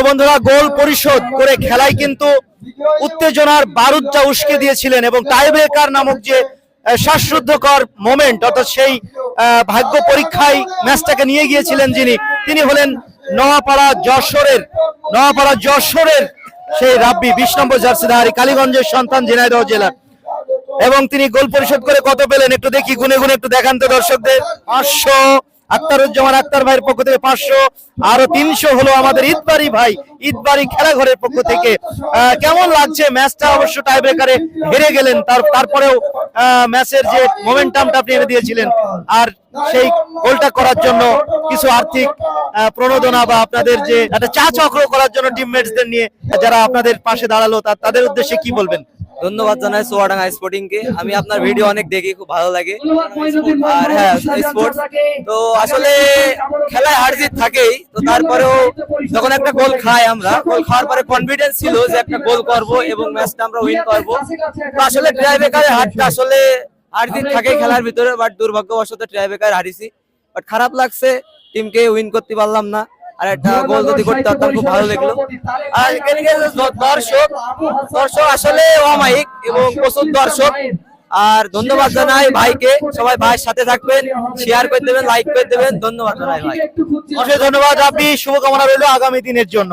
বন্ধুরা, গোল পরিশোধ করে খেলায় কিন্তু উত্তেজনার বারুদটা উস্কে দিয়েছিলেন এবং টাইব্রেকার নামক যে শ্বাসরুদ্ধকর মোমেন্ট, অর্থাৎ সেই ভাগ্য পরীক্ষায় ম্যাচটাকে নিয়ে গিয়েছিলেন তিনি হলেন নোয়াপাড়া যশোরের সেই রাব্বি 20 নম্বর জার্সিধারী, কালীগঞ্জের সন্তান, ঝিনাইদহ জেলার। এবং তিনি গোল পরিশোধ করে কত পেলেন একটু দেখি, গুনে গুনে একটু দেখান তো দর্শকদের। 500 আক্তারুজ্জামান আক্তার ভাইয়ের পক্ষ থেকে 500, আরো 300 হলো আমাদের ঈদবাড়ি খেলাঘরের পক্ষ থেকে। কেমন লাগছে ম্যাচটা? অবশ্য টাই ব্রেকারে হেরে গেলেন, তারপরেও ম্যাচের যে মোমেন্টামটা আপনি এনে দিয়েছিলেন, আর সেই গোলটা করার জন্য কিছু আর্থিক প্রণোদনা বা আপনাদের যে একটা চা চক্র করার জন্য টিমমেটসদের নিয়ে যারা আপনাদের পাশে দাঁড়ালো, তাদের উদ্দেশ্যে কি বলবেন? ধন্যবাদ জানাই চুয়াডাঙ্গা স্পোর্টিং কে। আমি আপনার ভিডিও অনেক দেখি, খুব ভালো লাগে। আর হ্যাঁ, স্পোর্টস তো আসলে খেলায় হার জিত থাকেই, তো তারপরেও যখন একটা গোল খাই, আমরা গোল খাওয়ার পরে কনফিডেন্স ছিল যে একটা গোল করব এবং ম্যাচটা আমরা উইন করব। তো আসলে টাইব্রেকারে হারটা আসলে হার জিত থাকে খেলার ভিতরে, বাট দুর্ভাগ্যবশত টাইব্রেকারে হারিছি। বাট খারাপ লাগছে, টিমকে উইন করতে পারলাম না। আর একটা গোল যদি করতে পারতাম খুব ভালো লাগলো। আর দর্শক আসলে অমায়িক এবং প্রচুর দর্শক। আর ধন্যবাদ জানাই ভাইকে, সবাই ভাইয়ের সাথে থাকবেন, শেয়ার করে দেবেন, লাইক করে দেবেন। ধন্যবাদ জানাই ভাই, অশেষ ধন্যবাদ। আপনি শুভকামনা রইল আগামী দিনের জন্য।